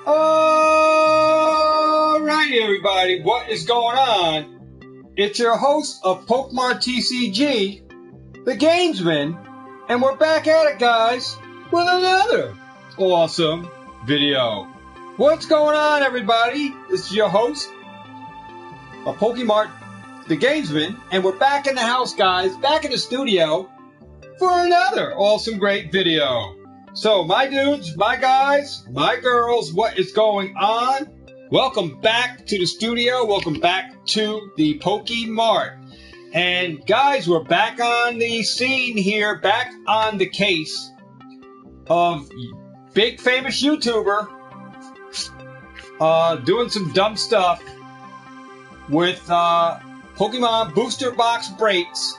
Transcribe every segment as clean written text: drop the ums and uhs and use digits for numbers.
Alright everybody, what is going on? It's your host of Pokemart TCG, Thegamesmen, and we're back at it guys, with another awesome video. What's going on everybody? This is your host of Pokemart Thegamesmen, and we're back in the house guys, back in the studio, for another awesome great video. So, my dudes, my guys, my girls, what is going on? Welcome back to the studio. Welcome back to the Pokemart. And guys, we're back on the scene here, back on the case of big famous YouTuber doing some dumb stuff with Pokemon booster box breaks.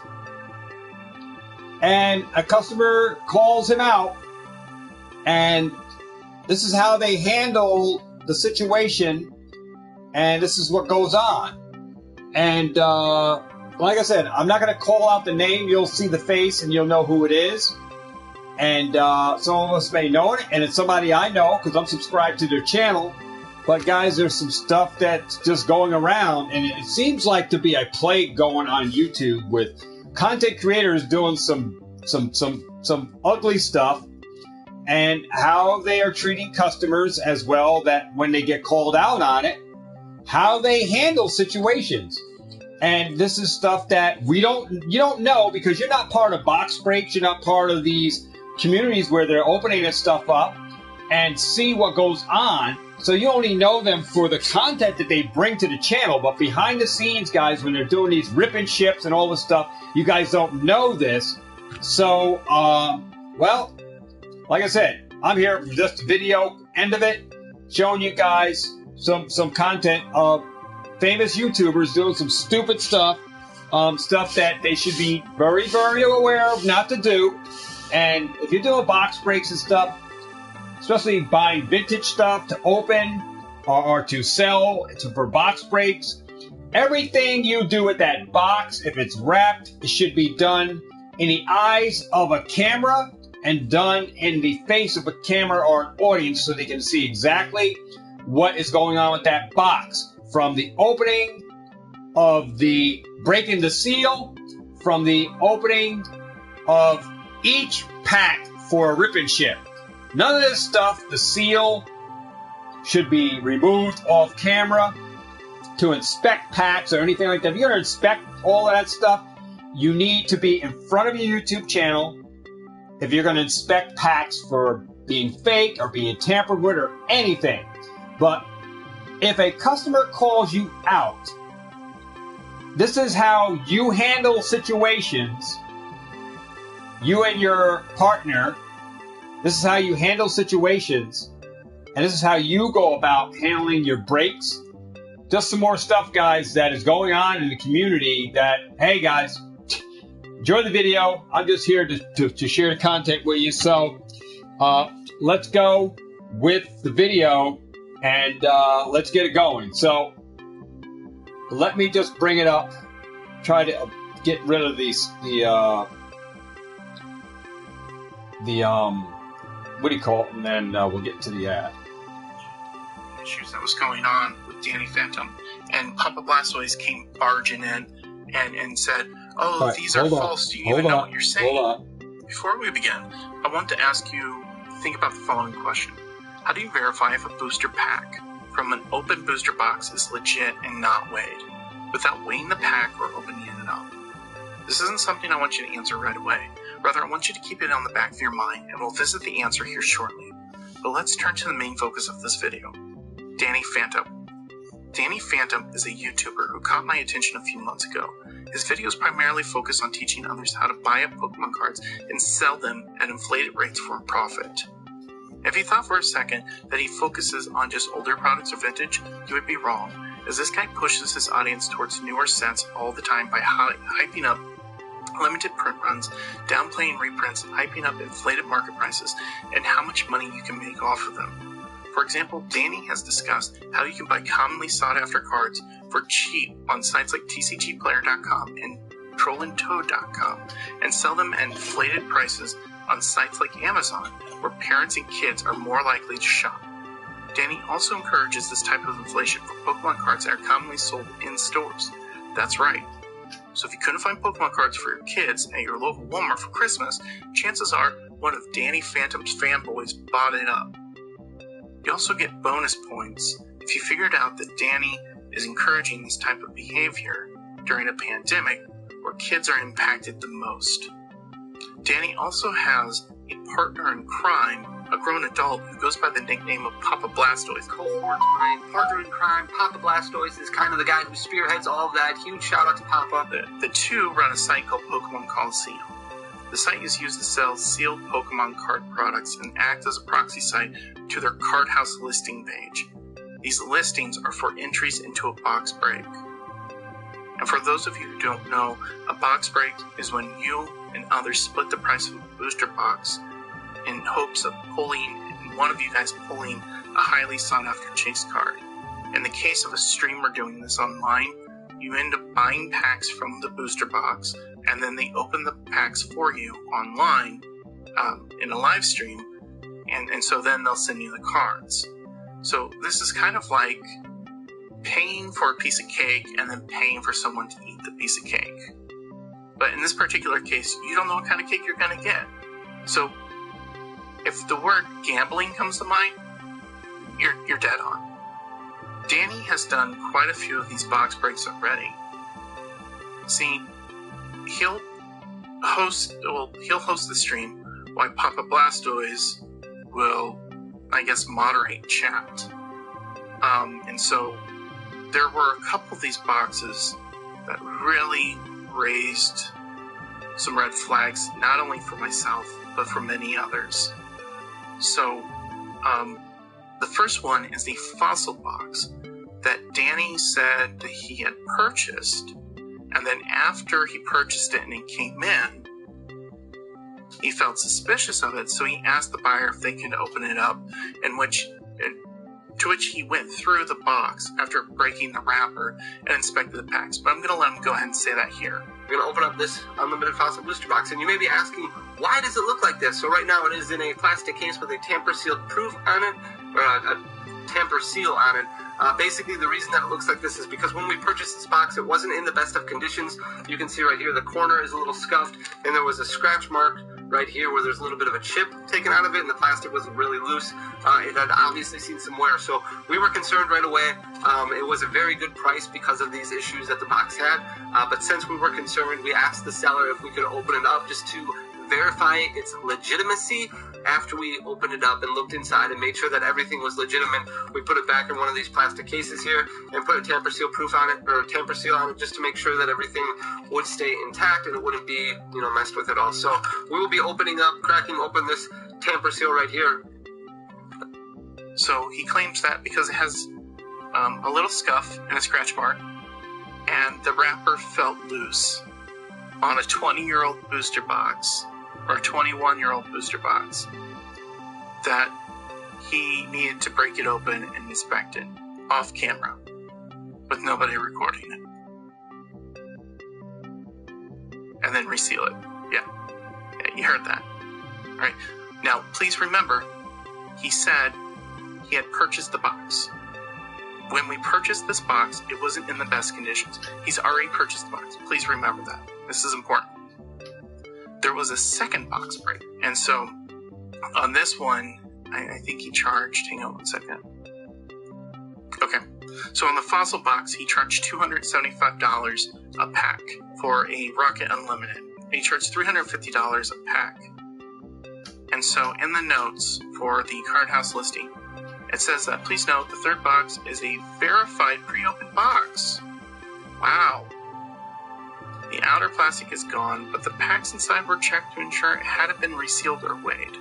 And a customer calls him out. And this is how they handle the situation, and this is what goes on. And like I said, I'm not going to call out the name. You'll see the face, and you'll know who it is. And some of us may know it, and it's somebody I know because I'm subscribed to their channel. But guys, there's some stuff that's just going around, and it seems like to be a plague going on YouTube with content creators doing some ugly stuff. And how they are treating customers as well, that when they get called out on it, how they handle situations. And this is stuff that you don't know because you're not part of box breaks, you're not part of these communities where they're opening this stuff up and see what goes on. So you only know them for the content that they bring to the channel, but behind the scenes, guys, when they're doing these ripping ships and all this stuff, you guys don't know this. So, well, like I said, I'm here for just the video end of it, showing you guys some content of famous YouTubers doing some stupid stuff, stuff that they should be very, very aware of not to do. And if you're doing box breaks and stuff, especially buying vintage stuff to open or to sell for box breaks, everything you do with that box, if it's wrapped, it should be done in the eyes of a camera and done in the face of a camera or an audience so they can see exactly what is going on with that box. From the opening of the breaking the seal, from the opening of each pack for a rip and ship. None of this stuff, the seal, should be removed off camera to inspect packs or anything like that. If you're going to inspect all of that stuff, you need to be in front of your YouTube channel. If you're going to inspect packs for being fake or being tampered with or anything. But if a customer calls you out, this is how you handle situations. You and your partner, this is how you handle situations. And this is how you go about handling your breaks. Just some more stuff, guys, that is going on in the community that, hey, guys, enjoy the video. I'm just here to share the content with you. So let's go with the video and let's get it going. So let me just bring it up. Try to get rid of the what do you call it? And then we'll get to the ad. Issues that was going on with Danny Phantom, and Papa Blastoise came barging in and said, "Oh, right, these are false. Do you even know what you're saying?" Hold on. Before we begin, I want to ask you, think about the following question. How do you verify if a booster pack from an open booster box is legit and not weighed, without weighing the pack or opening it up? This isn't something I want you to answer right away. Rather, I want you to keep it on the back of your mind, and we'll visit the answer here shortly. But let's turn to the main focus of this video. Danny Phantom. Danny Phantom is a YouTuber who caught my attention a few months ago. His videos primarily focus on teaching others how to buy up Pokemon cards and sell them at inflated rates for a profit. If you thought for a second that he focuses on just older products or vintage, you would be wrong, as this guy pushes his audience towards newer sets all the time by hyping up limited print runs, downplaying reprints, hyping up inflated market prices, and how much money you can make off of them. For example, Danny has discussed how you can buy commonly sought-after cards for cheap on sites like TCGplayer.com and TrollandToad.com and sell them at inflated prices on sites like Amazon, where parents and kids are more likely to shop. Danny also encourages this type of inflation for Pokemon cards that are commonly sold in stores. That's right. So if you couldn't find Pokemon cards for your kids at your local Walmart for Christmas, chances are one of Danny Phantom's fanboys bought it up. You also get bonus points if you figured out that Danny is encouraging this type of behavior during a pandemic where kids are impacted the most. Danny also has a partner in crime, a grown adult who goes by the nickname of Papa Blastoise. Cohort, my partner in crime, Papa Blastoise, is kind of the guy who spearheads all of that. Huge shout out to Papa. The two run a site called Pokemon Coliseum. The site is used to sell sealed Pokemon card products and act as a proxy site to their card house listing page. These listings are for entries into a box break. And for those of you who don't know, a box break is when you and others split the price of a booster box in hopes of one of you guys pulling a highly sought after chase card. In the case of a streamer doing this online, you end up buying packs from the booster box, and then they open the packs for you online in a live stream, and so then they'll send you the cards. So this is kind of like paying for a piece of cake and then paying for someone to eat the piece of cake. But in this particular case, you don't know what kind of cake you're going to get. So if the word gambling comes to mind, you're dead on. Danny has done quite a few of these box breaks already. See, he'll host the stream while Papa Blastoise will, I guess, moderate chat. And so there were a couple of these boxes that really raised some red flags, not only for myself, but for many others. So, the first one is the fossil box that Danny said that he had purchased, and then after he purchased it and it came in, he felt suspicious of it, so he asked the buyer if they could open it up, to which he went through the box after breaking the wrapper and inspected the packs. But I'm going to let him go ahead and say that here. We're going to open up this unlimited fossil booster box, and you may be asking, why does it look like this? So right now it is in a plastic case with a tamper-sealed proof on it, or a tamper seal on it. Basically, the reason that it looks like this is because when we purchased this box, it wasn't in the best of conditions. You can see right here, the corner is a little scuffed, and there was a scratch mark right here where there's a little bit of a chip taken out of it, and the plastic was really loose. It had obviously seen some wear, so we were concerned right away. It was a very good price because of these issues that the box had, but since we were concerned, we asked the seller if we could open it up just to verify its legitimacy. After we opened it up and looked inside and made sure that everything was legitimate, we put it back in one of these plastic cases here and put a tamper seal proof on it, or a tamper seal on it, just to make sure that everything would stay intact and it wouldn't be, messed with at all. So we will be cracking open this tamper seal right here. So he claims that because it has a little scuff and a scratch mark, and the wrapper felt loose on a 20-year-old booster box, or a 21-year-old booster box, that he needed to break it open and inspect it off camera with nobody recording it, and then reseal it. Yeah, you heard that. All right. Now, please remember, he said he had purchased the box. When we purchased this box, it wasn't in the best conditions. He's already purchased the box. Please remember that. This is important. There was a second box break. And so on this one, I think he charged, hang on one second. Okay. So on the fossil box, he charged $275 a pack for a Rocket Unlimited. And he charged $350 a pack. And so in the notes for the card house listing, it says that, please note, the third box is a verified pre-opened box. Wow. The outer plastic is gone, but the packs inside were checked to ensure it hadn't been resealed or weighed.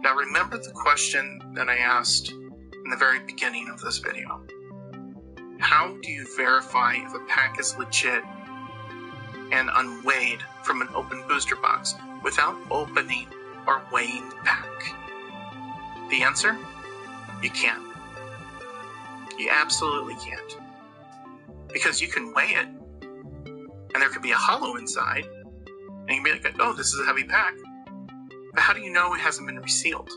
Now remember the question that I asked in the very beginning of this video. How do you verify if a pack is legit and unweighed from an open booster box without opening or weighing the pack? The answer? You can't. You absolutely can't. Because you can weigh it, and there could be a hollow inside, and you can be like, oh, this is a heavy pack. But how do you know it hasn't been resealed?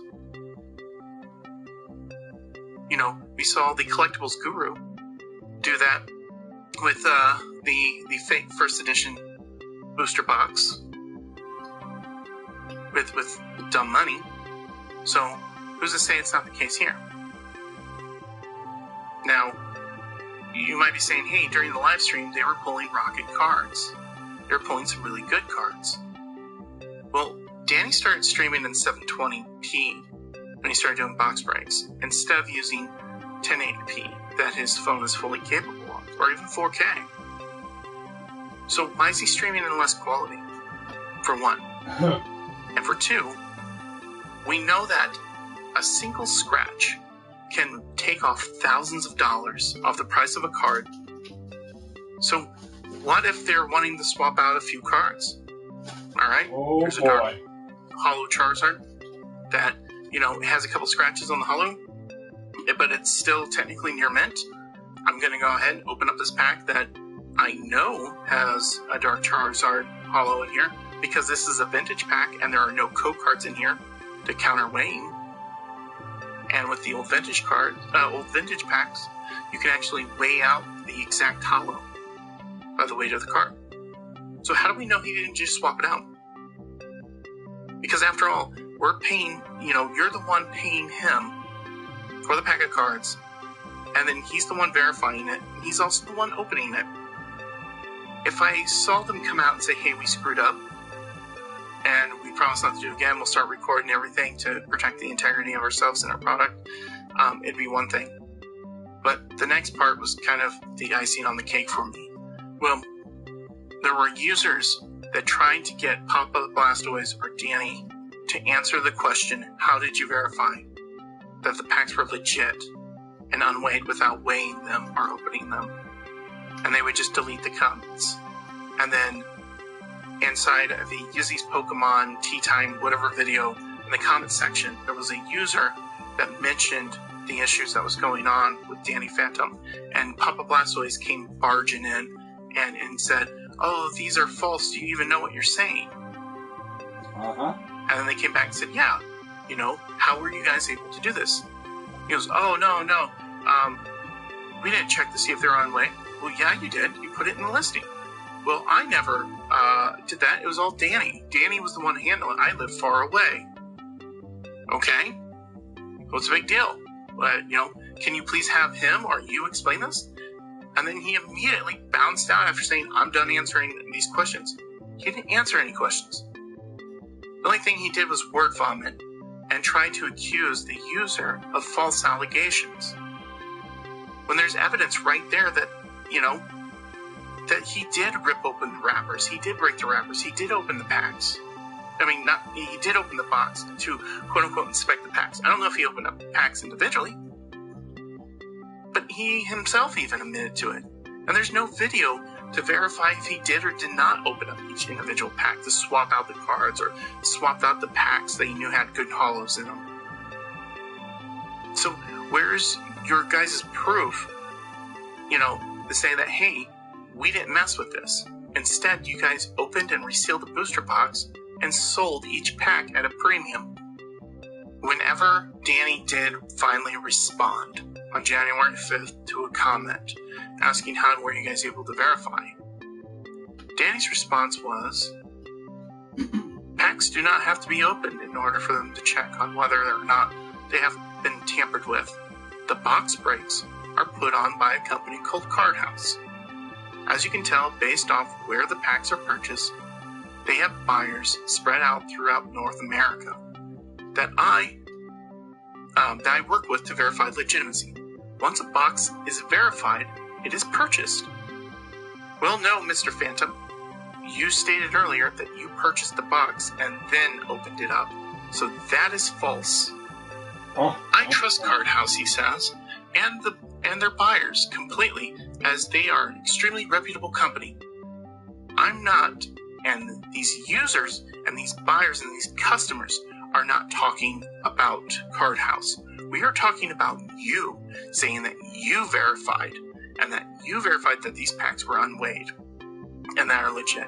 we saw the collectibles guru do that with the fake first edition booster box with dumb money. So who's to say it's not the case here? Now, you might be saying, hey, during the live stream, they were pulling rocket cards. They were pulling some really good cards. Well, Danny started streaming in 720p when he started doing box breaks, instead of using 1080p that his phone is fully capable of, or even 4K. So why is he streaming in less quality? For one. And for two, we know that a single scratch can take off thousands of dollars off the price of a card. So what if they're wanting to swap out a few cards? Alright, there's a dark hollow Charizard that, has a couple scratches on the hollow, but it's still technically near mint. I'm going to go ahead and open up this pack that I know has a dark Charizard hollow in here, because this is a vintage pack and there are no code cards in here to counter weighing. And with the old vintage packs, you can actually weigh out the exact hollow by the weight of the card. So how do we know he didn't just swap it out? Because after all, we're paying, you're the one paying him for the pack of cards, and then he's the one verifying it, and he's also the one opening it. If I saw them come out and say, hey, we screwed up, and we promise not to do it again, we'll start recording everything to protect the integrity of ourselves and our product, it'd be one thing. But the next part was kind of the icing on the cake for me. Well, there were users that tried to get Papa Blastoise or Danny to answer the question, how did you verify that the packs were legit and unweighed without weighing them or opening them? And they would just delete the comments. And then inside of the Yizzy's Pokemon Tea Time whatever video, in the comment section, there was a user that mentioned the issues that was going on with Danny Phantom, and Papa Blastoise came barging in and said, oh, these are false, do you even know what you're saying? And then they came back and said, yeah, how were you guys able to do this? He goes, oh, no, we didn't check to see if they're on way. Well, yeah, you did. You put it in the listing. Well, I never did that. It was all Danny. Danny was the one handling it. I live far away. Okay? What's the big deal? Can you please have him or you explain this? And then he immediately bounced out after saying, I'm done answering these questions. He didn't answer any questions. The only thing he did was word vomit and try to accuse the user of false allegations. When there's evidence right there that, that he did rip open the wrappers, he did break the wrappers, he did open the packs. He did open the box to quote-unquote inspect the packs. I don't know if he opened up the packs individually, but he himself even admitted to it. And there's no video to verify if he did or did not open up each individual pack to swap out the cards or swap out the packs that he knew had good hollows in them. So where's your guys' proof, to say that, hey, we didn't mess with this. Instead, you guys opened and resealed the booster box and sold each pack at a premium. Whenever Danny did finally respond on January 5th to a comment asking how were you guys able to verify, Danny's response was, packs do not have to be opened in order for them to check on whether or not they have been tampered with. The box breaks are put on by a company called Card House. As you can tell, based off where the packs are purchased, they have buyers spread out throughout North America that I work with to verify legitimacy. Once a box is verified, it is purchased. Well, no, Mr. Phantom. You stated earlier that you purchased the box and then opened it up. So that is false. I trust Card House, he says, and their buyers completely, as they are an extremely reputable company. I'm not, and these users and these buyers and these customers are not talking about Card House. We are talking about you, saying that you verified, and that you verified that these packs were unweighed and that are legit.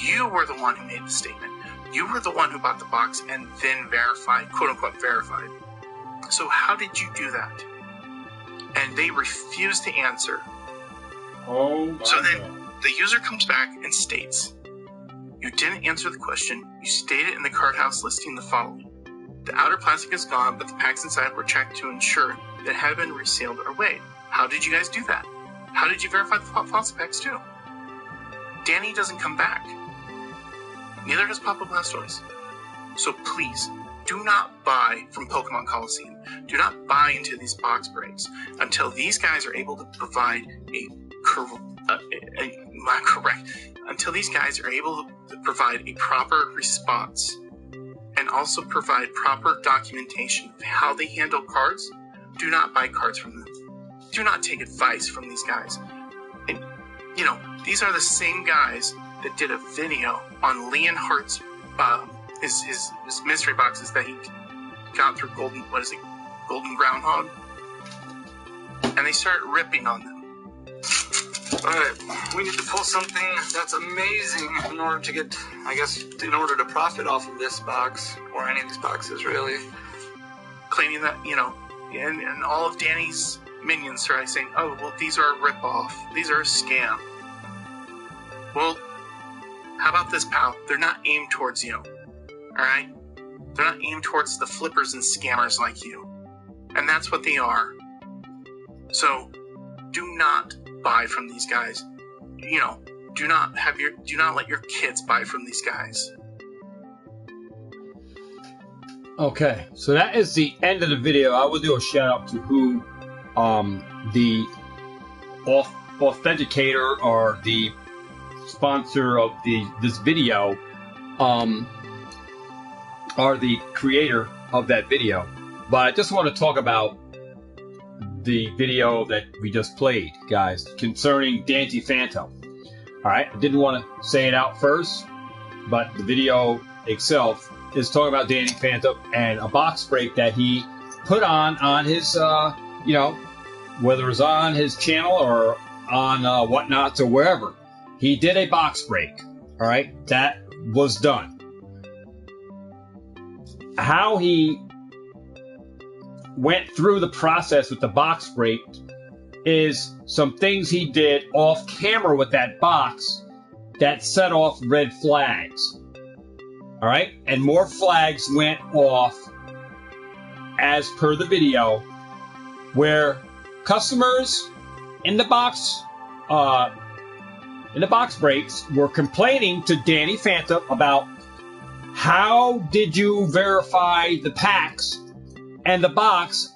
You were the one who made the statement. You were the one who bought the box and then verified, quote unquote verified. So how did you do that? and they refuse to answer. Oh my So then God. the user comes back and states, you didn't answer the question. You stated in the card house listing the following. The outer plastic is gone, but the packs inside were checked to ensure that it had been resealed or weighed. How did you guys do that? How did you verify the fossil packs too? Danny doesn't come back. Neither does Papa Blastoise. So please, do not buy from Pokemon Coliseum. Do not buy into these box breaks until these guys are able to provide until these guys are able to provide a proper response and also provide proper documentation of how they handle cards. Do not buy cards from them. Do not take advice from these guys. And, you know, these are the same guys that did a video on Leonhardt's, his mystery boxes that he got through Golden Groundhog. And they started ripping on them. Alright, we need to pull something that's amazing in order to get, I guess, in order to profit off of this box, or any of these boxes, really. Claiming that, you know, and all of Danny's minions started saying, oh, well, these are a rip-off. These are a scam. Well, how about this, pal? They're not aimed towards you. Alright? They're not aimed towards the flippers and scammers like you. And that's what they are. So, do not buy from these guys. You know, do not let your kids buy from these guys. Okay, so that is the end of the video. I will do a shout out to who the authenticator or the sponsor of this video are the creator of that video. But I just want to talk about the video that we just played, guys, concerning Danny Phantom. Alright, I didn't want to say it out first, but the video itself is talking about Danny Phantom and a box break that he put on his, you know, whether it was on his channel or on Whatnots or wherever. He did a box break. Alright, that was done. How he went through the process with the box break is some things he did off camera with that box that set off red flags. Alright? And more flags went off as per the video, where customers in the box breaks were complaining to Danny Phantom about how did you verify the packs and the box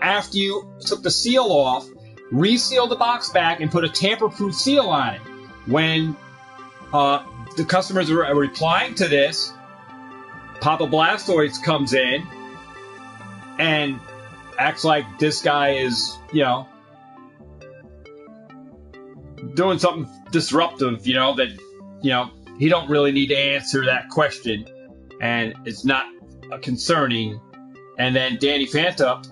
after you took the seal off, resealed the box back, and put a tamper-proof seal on it. When the customers were replying to this, Papa Blastoise comes in and acts like this guy is, you know, doing something disruptive, you know, that, you know, he don't really need to answer that question, and it's not concerning. And then Danny Phantom's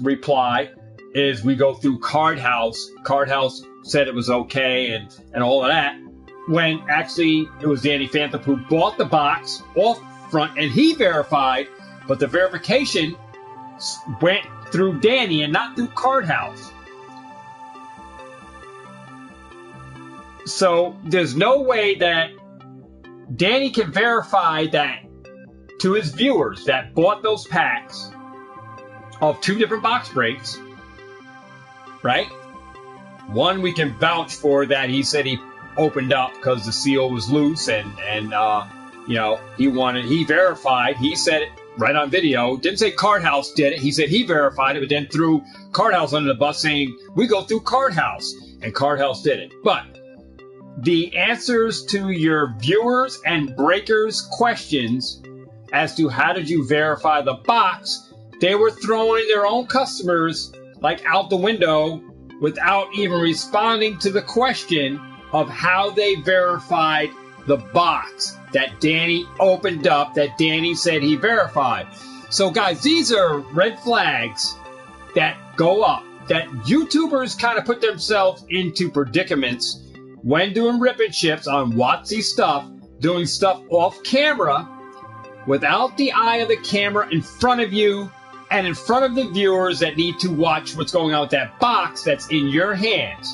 reply is, we go through Card House. Card House said it was okay and all of that, when actually it was Danny Phantom who bought the box off front and he verified, but the verification went through Danny and not through Card House. So there's no way that Danny can verify that to his viewers that bought those packs of two different box breaks, right? One we can vouch for, that he said he opened up because the seal was loose, and you know, he verified, he said it right on video. Didn't say Card House did it. He said he verified it, but then threw Card House under the bus, saying we go through Card House, and Card House did it. But the answers to your viewers and breakers' questions as to how did you verify the box, they were throwing their own customers like out the window without even responding to the question of how they verified the box that Danny opened up, that Danny said he verified. So guys, these are red flags that go up, that YouTubers kind of put themselves into predicaments when doing rip and ships on Watsy stuff, doing stuff off camera without the eye of the camera in front of you and in front of the viewers that need to watch what's going on with that box that's in your hands.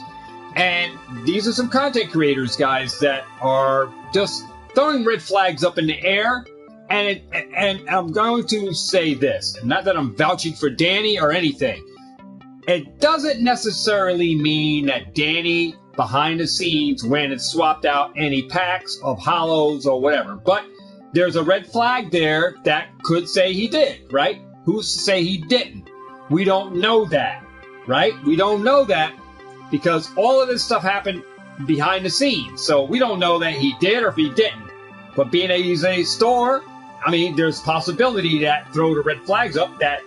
And these are some content creators, guys, that are just throwing red flags up in the air. And I'm going to say this, not that I'm vouching for Danny or anything. It doesn't necessarily mean that Danny, behind the scenes, went and swapped out any packs of hollows or whatever. But there's a red flag there that could say he did, right? Who's to say he didn't? We don't know that, right? We don't know that because all of this stuff happened behind the scenes. So we don't know that he did or if he didn't. But being he's a store, I mean, there's possibility that throw the red flags up that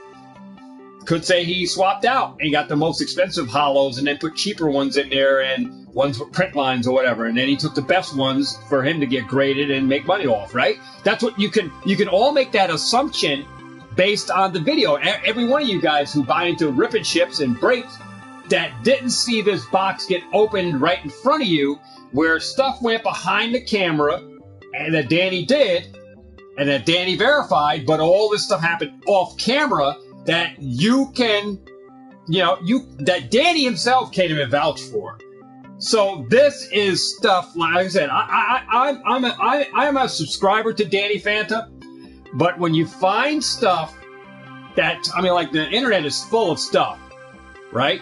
could say he swapped out and got the most expensive hollows and then put cheaper ones in there and ones with print lines or whatever. And then he took the best ones for him to get graded and make money off, right? That's what you can all make that assumption based on the video. Every one of you guys who buy into rip and ships and breaks that didn't see this box get opened right in front of you where stuff went behind the camera and that Danny did and that Danny verified, but all this stuff happened off camera that you can, that Danny himself can't even vouch for. So this is stuff, like I said, I'm a subscriber to Danny Fanta, but when you find stuff that, like the internet is full of stuff, right?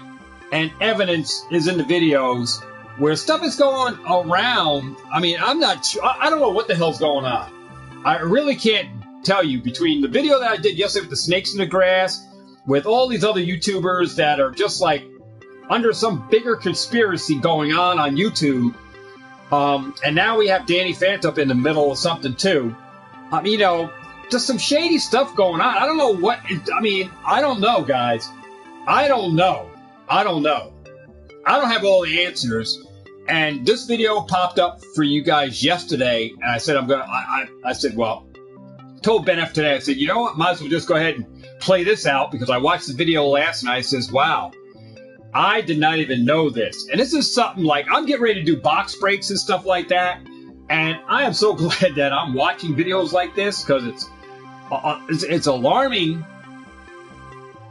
And evidence is in the videos where stuff is going around. I'm not sure. I don't know what the hell's going on. I really can't tell you between the video that I did yesterday with the snakes in the grass, with all these other YouTubers that are just like under some bigger conspiracy going on YouTube. And now we have Danny Fant up in the middle of something too. Just some shady stuff going on. I don't know what, I don't know, guys. I don't know. I don't have all the answers. And this video popped up for you guys yesterday, and I said, told Ben F today, I said, you know what, might as well just go ahead and play this out, because I watched the video last night. I says, wow, I did not even know this. And this is something like, I'm getting ready to do box breaks and stuff like that, and I am so glad that I'm watching videos like this, because it's alarming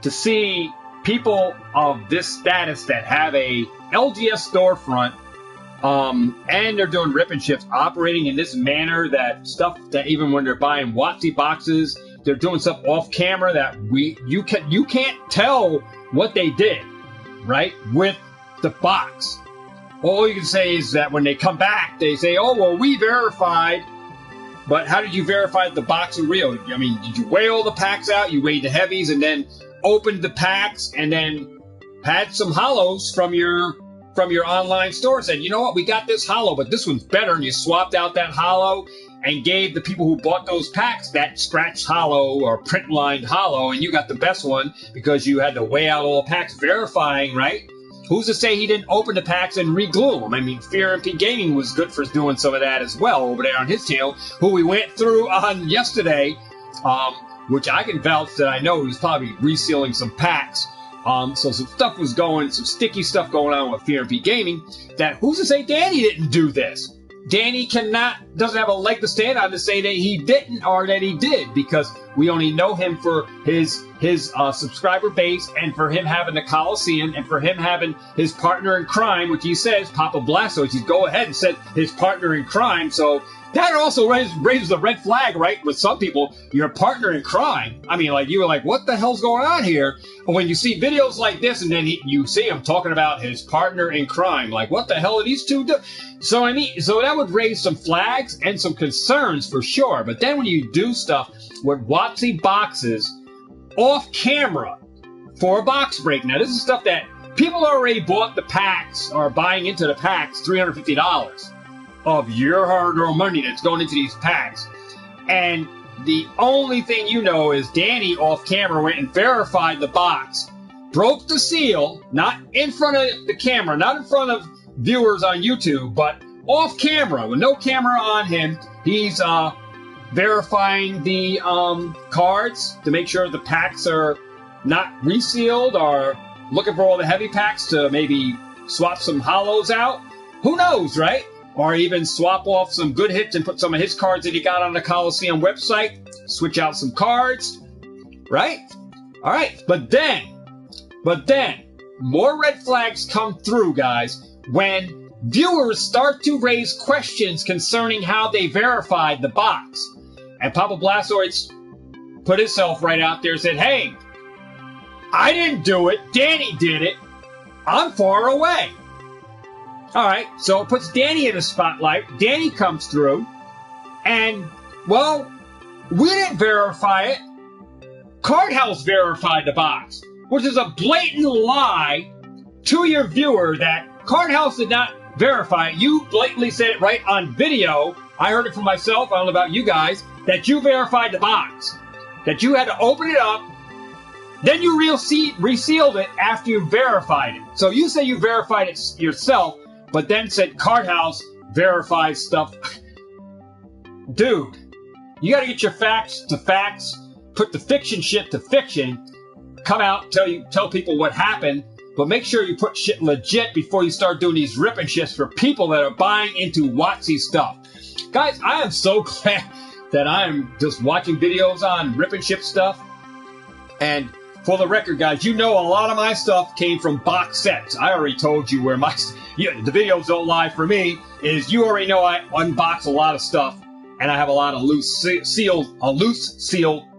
to see people of this status that have a LGS storefront, and they're doing rip and ships, operating in this manner, that stuff that even when they're buying WotC boxes, they're doing stuff off camera that you can't tell what they did, right, with the box. All you can say is that when they come back, they say, oh, well, we verified. But how did you verify that the box is real? Did you weigh all the packs out? You weighed the heavies and then opened the packs and then had some hollows from your online store, said, you know what, we got this hollow, but this one's better, and you swapped out that hollow and gave the people who bought those packs that scratched hollow or print lined hollow, and you got the best one because you had to weigh out all the packs, verifying, right? Who's to say he didn't open the packs and re-glue them? Fear MP Gaming was good for doing some of that as well over there on his channel, who we went through on yesterday, which I can vouch that I know he was probably resealing some packs. So some stuff was some sticky stuff going on with Fear MP Gaming, that who's to say Danny didn't do this? Danny doesn't have a leg to stand on to say that he didn't or that he did, because we only know him for his subscriber base, and for him having the Coliseum, and for him having his partner in crime, which he says, Papa Blasto, he's go ahead and said his partner in crime, so that also raises a red flag, right? With some people, your partner in crime. You were like, what the hell's going on here? And when you see videos like this, and then you see him talking about his partner in crime, like, what the hell are these two doing? So that would raise some flags and some concerns for sure. But then when you do stuff with WotC boxes off camera for a box break, now this is stuff that people already bought the packs or buying into the packs, $350. Of your hard-earned money that's going into these packs. And the only thing you know is Danny off camera went and verified the box, broke the seal, not in front of the camera, not in front of viewers on YouTube, but off camera with no camera on him. He's verifying the cards to make sure the packs are not resealed, or looking for all the heavy packs to maybe swap some hollows out. Who knows, right? Or even swap off some good hits and put some of his cards that he got on the Coliseum website, switch out some cards, right? All right, but then, more red flags come through, guys, when viewers start to raise questions concerning how they verified the box. And Papa Blastoise put himself right out there and said, hey, I didn't do it. Danny did it. I'm far away. All right, so it puts Danny in the spotlight. Danny comes through, and, well, we didn't verify it. Card House verified the box, which is a blatant lie to your viewer that Card House did not verify it. You blatantly said it right on video. I heard it from myself. I don't know about you guys. That you verified the box. That you had to open it up. Then you resealed it after you verified it. So you say you verified it yourself, but then said Card House verifies stuff. Dude, you got to get your facts to facts. Put the fiction shit to fiction. Come out, tell people what happened. But make sure you put shit legit before you start doing these ripping shits for people that are buying into Watsy stuff. Guys, I am so glad that I am just watching videos on ripping ship stuff. And for the record, guys, you know a lot of my stuff came from box sets. I already told you where the videos don't lie for me. You already know I unbox a lot of stuff. And I have a lot of loose sealed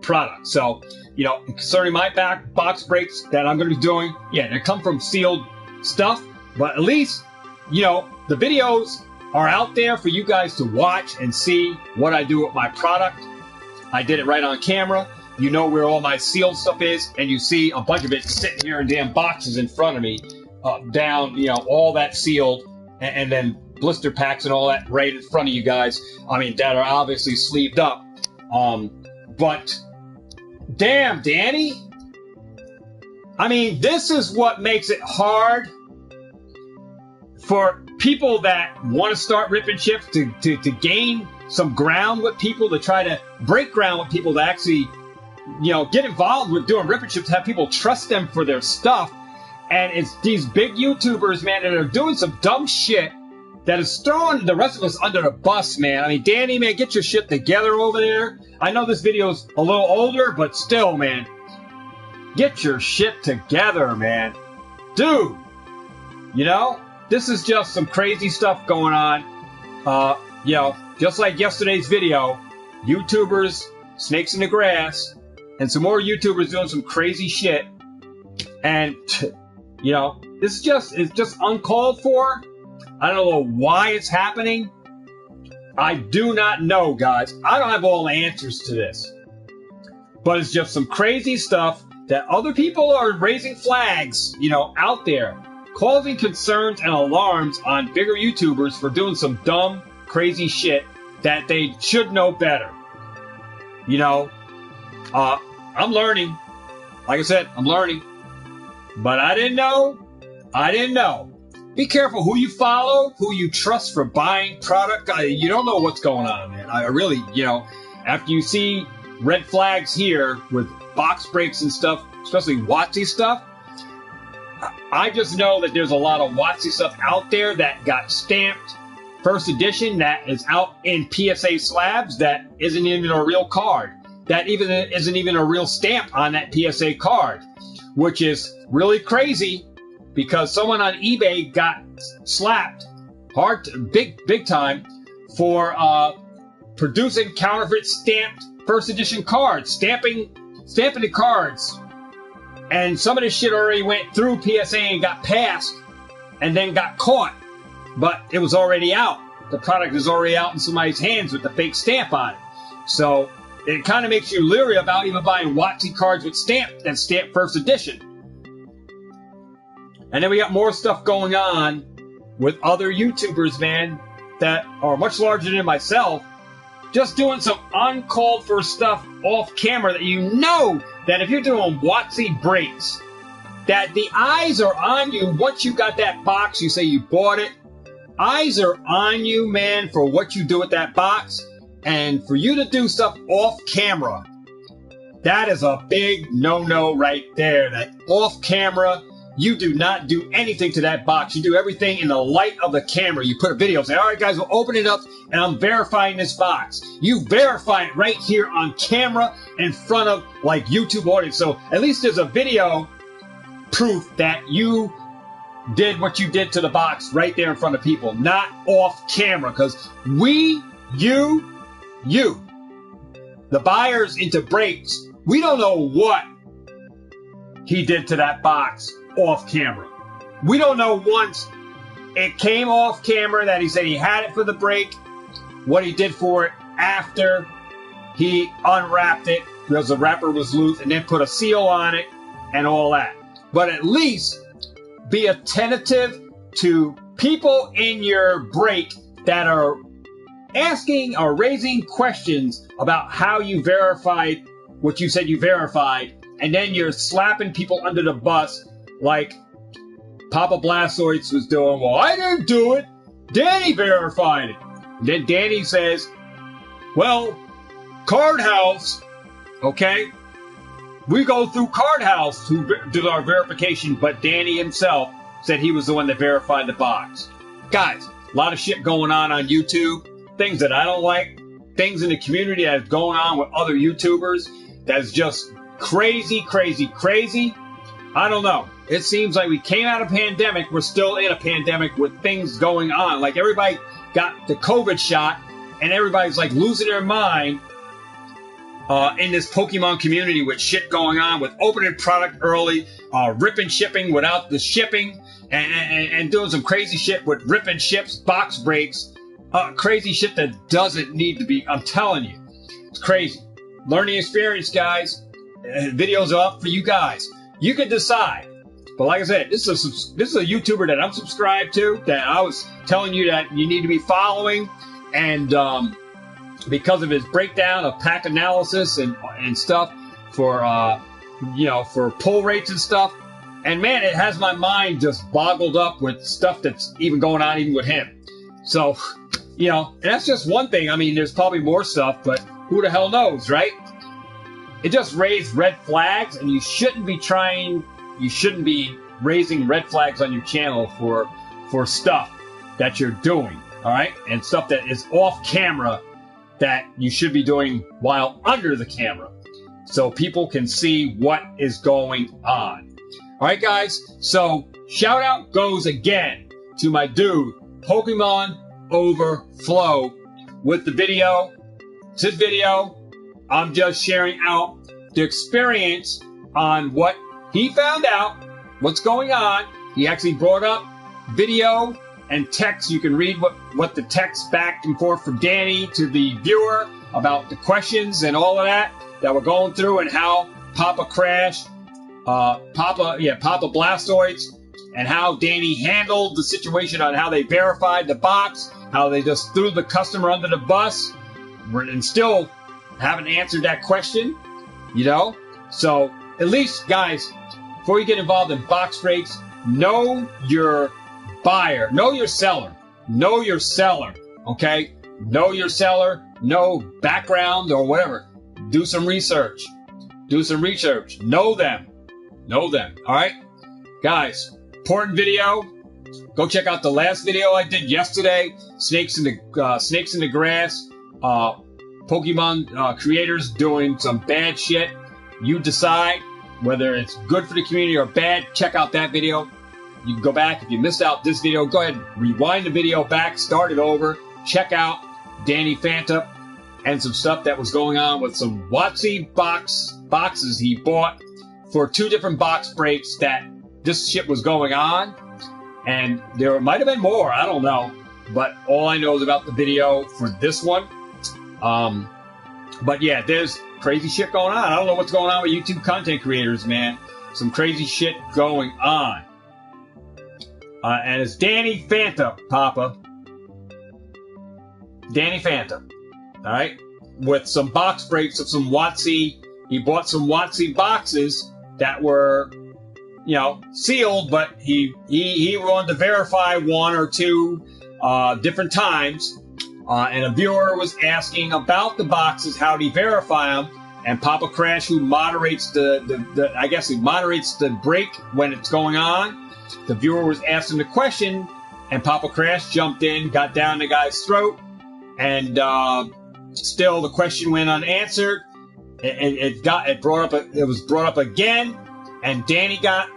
product. So, concerning my box breaks that I'm going to be doing, they come from sealed stuff. But at least, the videos are out there for you guys to watch and see what I do with my product. I did it right on camera. You know where all my sealed stuff is, and you see a bunch of it sitting here in damn boxes in front of me, down, all that sealed, and then blister packs and all that right in front of you guys. I mean, that are obviously sleeved up. But damn, Danny. I mean, this is what makes it hard for people that want to start ripping chips to gain some ground with people, to try to break ground with people, to actually, get involved with doing ripping chips, have people trust them for their stuff. And it's these big YouTubers, man, that are doing some dumb shit that is throwing the rest of us under the bus, man. I mean, Danny, man, get your shit together over there. I know this video's a little older, but still, man, get your shit together, man. Dude, this is just some crazy stuff going on. Just like yesterday's video, YouTubers, snakes in the grass, and some more YouTubers doing some crazy shit. And, it's just uncalled for. I don't know why it's happening. I do not know, guys. I don't have all the answers to this. But it's just some crazy stuff that other people are raising flags, out there, causing concerns and alarms on bigger YouTubers for doing some dumb, crazy shit that they should know better. I'm learning. Like I said, I'm learning. But I didn't know. Be careful who you follow, who you trust for buying product. You don't know what's going on, man. I really, after you see red flags here with box breaks and stuff, especially Watsy stuff, I just know that there's a lot of Watsy stuff out there that got stamped first edition, that is out in PSA slabs, that isn't even a real card, that even isn't even a real stamp on that PSA card, which is really crazy. Because someone on eBay got slapped big time for producing counterfeit stamped first edition cards, stamping the cards. And some of this shit already went through PSA and got passed and then got caught. But it was already out. The product is already out in somebody's hands with the fake stamp on it. So it kind of makes you leery about even buying Watsy cards with that's stamped first edition. And then we got more stuff going on with other YouTubers, man, that are much larger than myself, just doing some uncalled for stuff off camera that that if you're doing Watsy breaks, that the eyes are on you once you got that box, you say you bought it. Eyes are on you, man, for what you do with that box. And for you to do stuff off camera, that is a big no-no right there. That off camera, you do not do anything to that box. You do everything in the light of the camera. You put a video, say, all right, guys, we'll open it up, and I'm verifying this box. You verify it right here on camera in front of, like, YouTube audience. So at least there's a video proof that you did what you did to the box right there in front of people, not off camera. Because you, the buyers into breaks, we don't know what he did to that box off camera. We don't know once it came off camera that he said he had it for the break, what he did for it after he unwrapped it because the wrapper was loose and then put a seal on it and all that. But at least be attentive to people in your break that are asking or raising questions about how you verified what you said you verified, and then you're slapping people under the bus like Papa Blastoise was doing. Well, I didn't do it. Danny verified it. Then Danny says, well, Card House, okay? We go through Card House to do our verification, but Danny himself said he was the one that verified the box. Guys, a lot of shit going on YouTube, things that I don't like, things in the community that's going on with other YouTubers that's just crazy. I don't know. It seems like we came out of pandemic. We're still in a pandemic with things going on. Like everybody got the COVID shot and everybody's like losing their mind in this Pokemon community with shit going on with opening product early, ripping shipping without the shipping, and doing some crazy shit with ripping ships, box breaks, crazy shit that doesn't need to be. I'm telling you, it's crazy. Learning experience, guys. Videos are up for you guys. You can decide. But like I said, this is a YouTuber that I'm subscribed to, that I was telling you that you need to be following, and because of his breakdown of pack analysis and stuff for for pull rates and stuff. And man, it has my mind just boggled up with stuff that's even going on even with him. So, and that's just one thing. I mean, there's probably more stuff, but who the hell knows, right? It just raised red flags, and you shouldn't be raising red flags on your channel for stuff that you're doing, all right? And stuff that is off camera that you should be doing while under the camera, so people can see what is going on. All right, guys? So shout out goes again to my dude, Pokemon Overflow, with the video. It's his video. I'm just sharing out the experience on what he found out, what's going on. He actually brought up video and text. You can read what the text back and forth from Danny to the viewer about the questions and all of that we're going through, and how Papa crashed, Papa Blastoise, and how Danny handled the situation on how they verified the box, how they just threw the customer under the bus, and still haven't answered that question, So at least, guys, before you get involved in box breaks, know your buyer, know your seller, okay? Know your seller, know background or whatever. Do some research. Know them, all right? Guys, important video. Go check out the last video I did yesterday. Snakes in the grass. Pokemon creators doing some bad shit. You decide whether it's good for the community or bad. Check out that video. You can go back. If you missed out this video, go ahead and rewind the video back, start it over. Check out Danny Fanta and some stuff that was going on with some WotC boxes he bought for 2 different box breaks that this shit was going on. And there might have been more. I don't know. But all I know is about the video for this one. But yeah, there's crazy shit going on. I don't know what's going on with YouTube content creators, man. Some crazy shit going on. And it's Danny Fanta, Papa. Danny Fanta. Alright? With some box breaks of some WotC. He bought some WotC boxes that were, sealed, but he wanted to verify 1 or 2 different times. And a viewer was asking about the boxes, how do you verify them? and Papa Crash, who moderates I guess he moderates the break when it's going on. The viewer was asking the question, and Papa Crash jumped in, got down the guy's throat, and still the question went unanswered. It was brought up again, and Danny got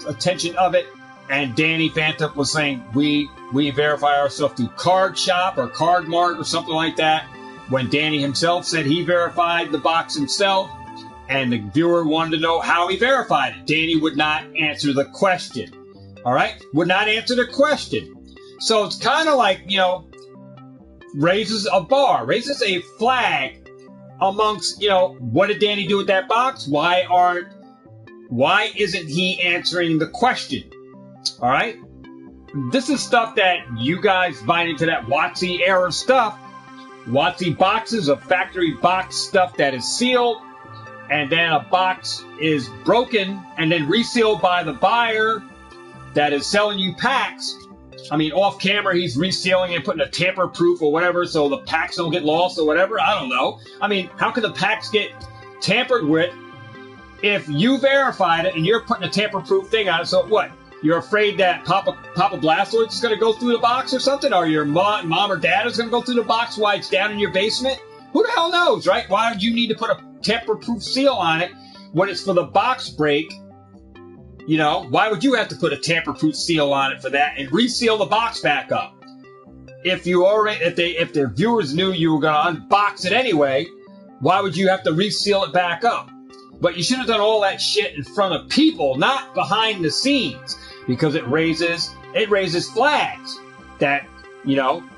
attention of it, and Danny Phantom was saying we verify ourselves through Card Shop or Card Mart or something like that, when Danny himself said he verified the box himself, and the viewer wanted to know how he verified it. Danny would not answer the question. All right? Would not answer the question. So it's kind of like, raises a flag amongst, what did Danny do with that box? Why isn't he answering the question? All right? This is stuff that you guys find into that WotC era stuff. WotC boxes of factory box stuff that is sealed, and then a box is broken and then resealed by the buyer that is selling you packs. I mean, off camera, he's resealing and putting a tamper-proof or whatever so the packs don't get lost or whatever. I don't know. I mean, how can the packs get tampered with if you verified it and you're putting a tamper-proof thing on it? So what? You're afraid that Papa Blastoise is going to go through the box or something? Or your mom or dad is going to go through the box while it's down in your basement? Who the hell knows, right? Why would you need to put a tamper-proof seal on it when it's for the box break? Why would you have to put a tamper-proof seal on it for that and reseal the box back up? If the viewers knew you were going to unbox it anyway, why would you have to reseal it back up? But you should have done all that shit in front of people, not behind the scenes, because it raises flags that,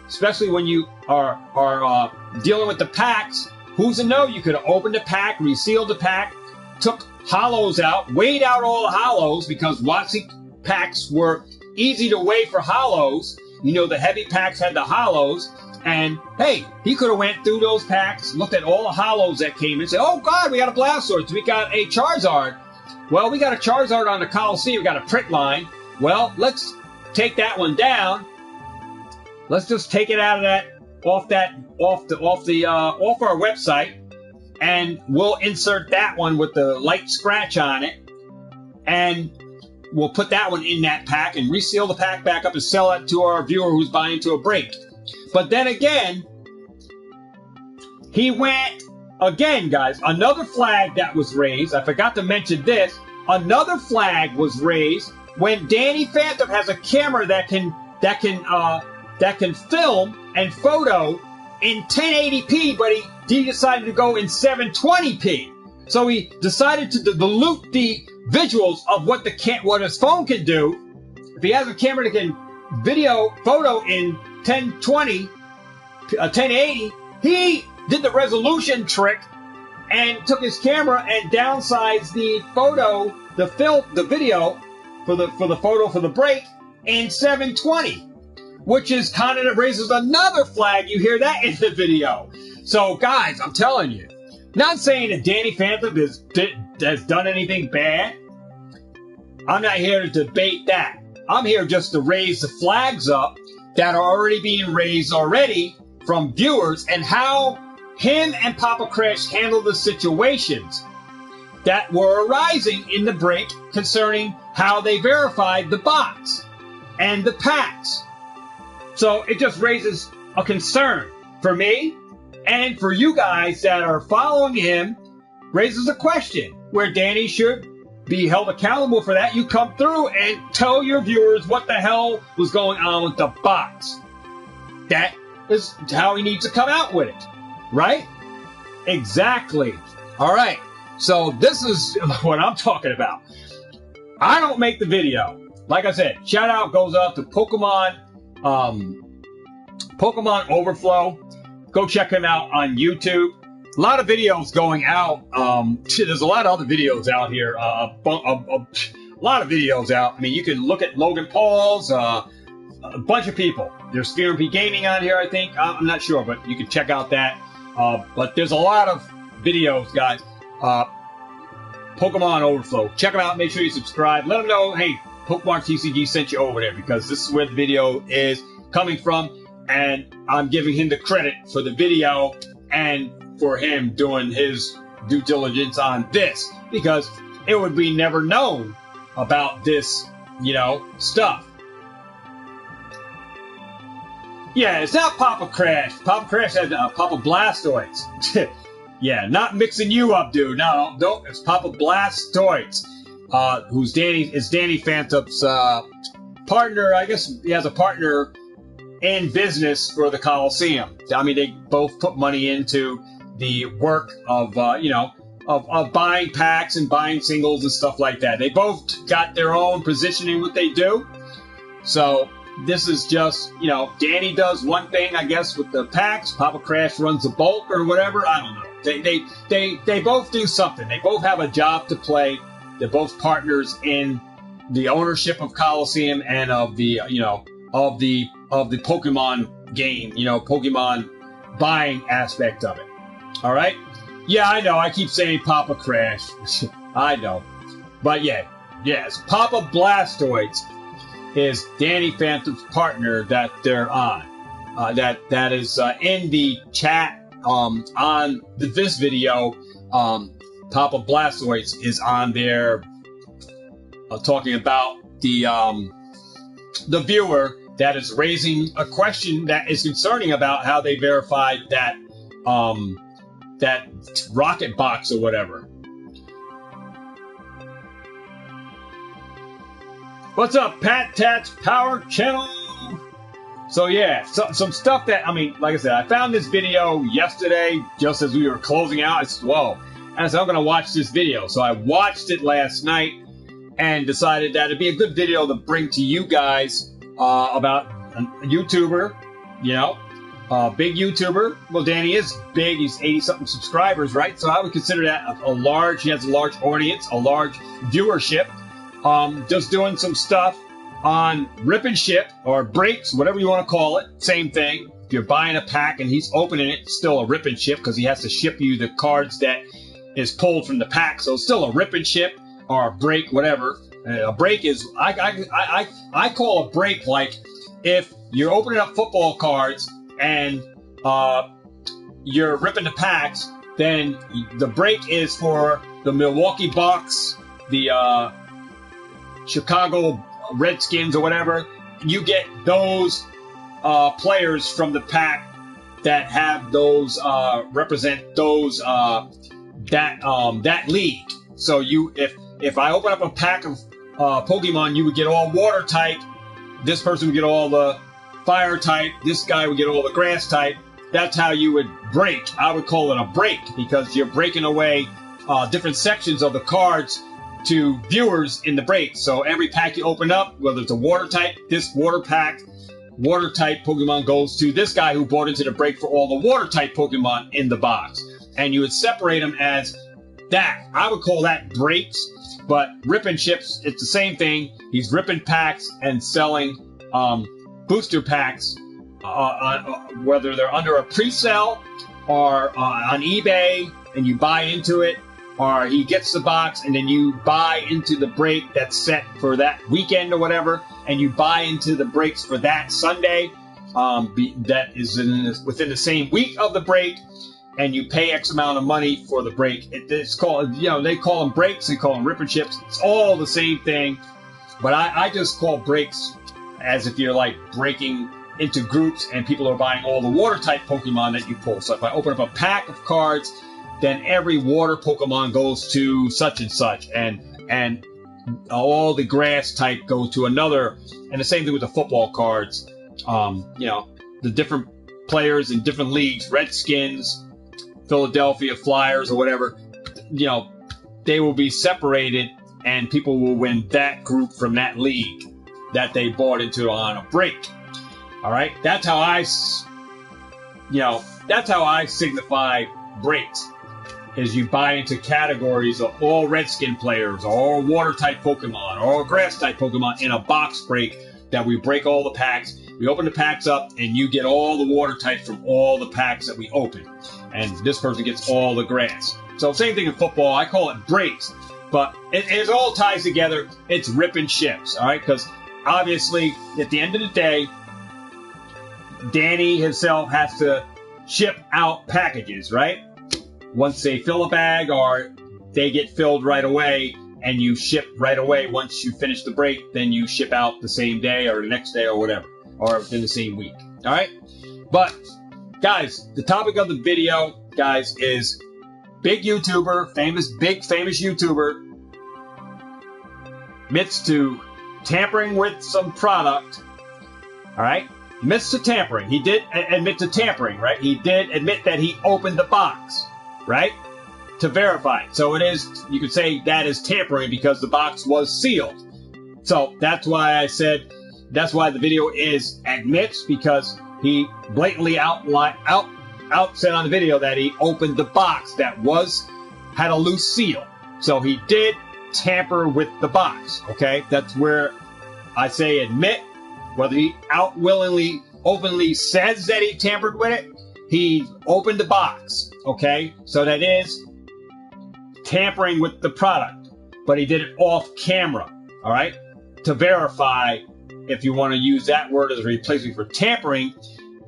especially when you are dealing with the packs. Who's to know? You could have opened the pack, resealed the pack, took hollows out, weighed out all the hollows, because WotC packs were easy to weigh for hollows. The heavy packs had the hollows, and hey, he could have went through those packs, looked at all the hollows that came in, said, oh God, we got a Blastoise, we got a Charizard. Well, we got a Charizard on the Coliseum, we got a prick line. Well, let's take that one down. Let's just take it out of that, off our website, and we'll insert that one with the light scratch on it, and we'll put that one in that pack and reseal the pack back up and sell it to our viewer who's buying to a break. But then again, he went again, guys. Another flag that was raised. I forgot to mention this. Another flag was raised when Danny Phantom has a camera that can film and photo in 1080p, but he decided to go in 720p. So he decided to dilute the visuals of what his phone can do. If he has a camera that can photo in 1080, he did the resolution trick and took his camera and downsized the video for the photo for the break in 720. Which is kind of raises another flag. You hear that in the video. So, guys, I'm telling you, not saying that Danny Phantom has done anything bad. I'm not here to debate that. I'm here just to raise the flags up that are already being raised from viewers, and how him and Papa Crash handle the situations that were arising in the break concerning how they verified the box and the packs. So it just raises a concern for me and for you guys that are following him, raises a question where Danny should be held accountable for that. You come through and tell your viewers what the hell was going on with the box. That is how he needs to come out with it, right? Exactly. All right. So this is what I'm talking about. I don't make the video. Like I said, shout out goes out to Pokemon Overflow. Go check him out on YouTube. A lot of videos going out. There's a lot of other videos out here. A lot of videos out. I mean, you can look at Logan Paul's, a bunch of people. There's Fear & Gaming on here, I think. I'm not sure, but you can check out that. But there's a lot of videos, guys. Pokemon Overflow. Check them out. Make sure you subscribe. Let them know, hey, Pokemart TCG sent you over there, because this is where the video is coming from, and I'm giving him the credit for the video and for him doing his due diligence on this, because it would be never known about this, stuff. Yeah, it's not Papa Crash. Papa Crash has Papa Blastoise. Yeah, not mixing you up, dude. No, it's Papa Blastoise, who's Danny Phantom's partner. I guess he has a partner in business for the Coliseum. I mean, they both put money into the work of, of buying packs and buying singles and stuff like that. They both got their own position in what they do. So this is just, Danny does one thing, I guess, with the packs. Papa Crash runs the bulk or whatever. I don't know. They both do something. They both have a job to play. They're both partners in the ownership of Coliseum and of the, of the Pokemon game, Pokemon buying aspect of it. All right? Yeah, I know. I keep saying Papa Crash. I know. But yes, Papa Blastoise is Danny Phantom's partner that they're on. That is in the chat on this video. Papa Blastoise is on there talking about the viewer that is raising a question that is concerning about how they verified that that rocket box or whatever. What's up, Pat Tats Power Channel? So yeah, some stuff that, like I said, I found this video yesterday just as we were closing out. I said, whoa. And I said, I'm going to watch this video. So I watched it last night and decided that it'd be a good video to bring to you guys about a YouTuber, big YouTuber. Well, Danny is big. He's 80-something subscribers, right? So I would consider that he has a large audience, a large viewership. Just doing some stuff on rip and ship or breaks, whatever you want to call it. Same thing. If you're buying a pack and he's opening it, it's still a rip and ship because he has to ship you the cards that is pulled from the pack. So it's still a rip and ship or a break, whatever. A break is, I call a break like if you're opening up football cards and you're ripping the packs, then the break is for the Milwaukee Bucks, the Chicago Redskins or whatever. You get those players from the pack that have those represent those that league. So if I open up a pack of Pokemon, you would get all water type. This person would get all the fire type. This guy would get all the grass type. That's how you would break. I would call it a break because you're breaking away different sections of the cards to viewers in the break. So every pack you open up, whether it's a water type, this water type Pokemon goes to this guy who bought into the break for all the water type Pokemon in the box. And you would separate them as that. I would call that breaks, but ripping ships, it's the same thing. He's ripping packs and selling booster packs, whether they're under a pre-sale or on eBay and you buy into it, or he gets the box and then you buy into the break that's set for that weekend or whatever, and you buy into the breaks for that Sunday that is within the same week of the break, and you pay X amount of money for the break. It's called, they call them breaks, they call them rip and chips. It's all the same thing, but I just call breaks as if you're like breaking into groups and people are buying all the water type Pokemon that you pull. So if I open up a pack of cards, then every water Pokemon goes to such and such, and all the grass type go to another. And the same thing with the football cards. The different players in different leagues, Redskins, Philadelphia Flyers, or whatever, they will be separated, and people will win that group from that league that they bought into on a break. All right, that's how I signify breaks. Is you buy into categories of all Redskin players, or all water-type Pokemon, or all grass-type Pokemon in a box break that we break all the packs. We open the packs up, and you get all the water types from all the packs that we open. And this person gets all the grass. So same thing in football. I call it breaks. But it all ties together. It's rip and ships, all right? Because obviously, at the end of the day, Danny himself has to ship out packages, right? once they fill a bag, or they get filled right away and you ship right away. Once you finish the break, then you ship out the same day or the next day or whatever, or within the same week. All right. But guys, the topic of the video, guys, is big YouTuber, big famous YouTuber admits to tampering with some product. All right. Admits to tampering. He did admit to tampering, right? He did admit that he opened the box, right? To verify. So it is, you could say that is tampering because the box was sealed. So that's why I said, that's why the video is admits, because he blatantly said on the video that he opened the box that had a loose seal. So he did tamper with the box, okay? That's where I say admit. Whether he openly says that he tampered with it, he opened the box, okay? So that is tampering with the product, but he did it off camera, all right? To verify, if you want to use that word as a replacement for tampering,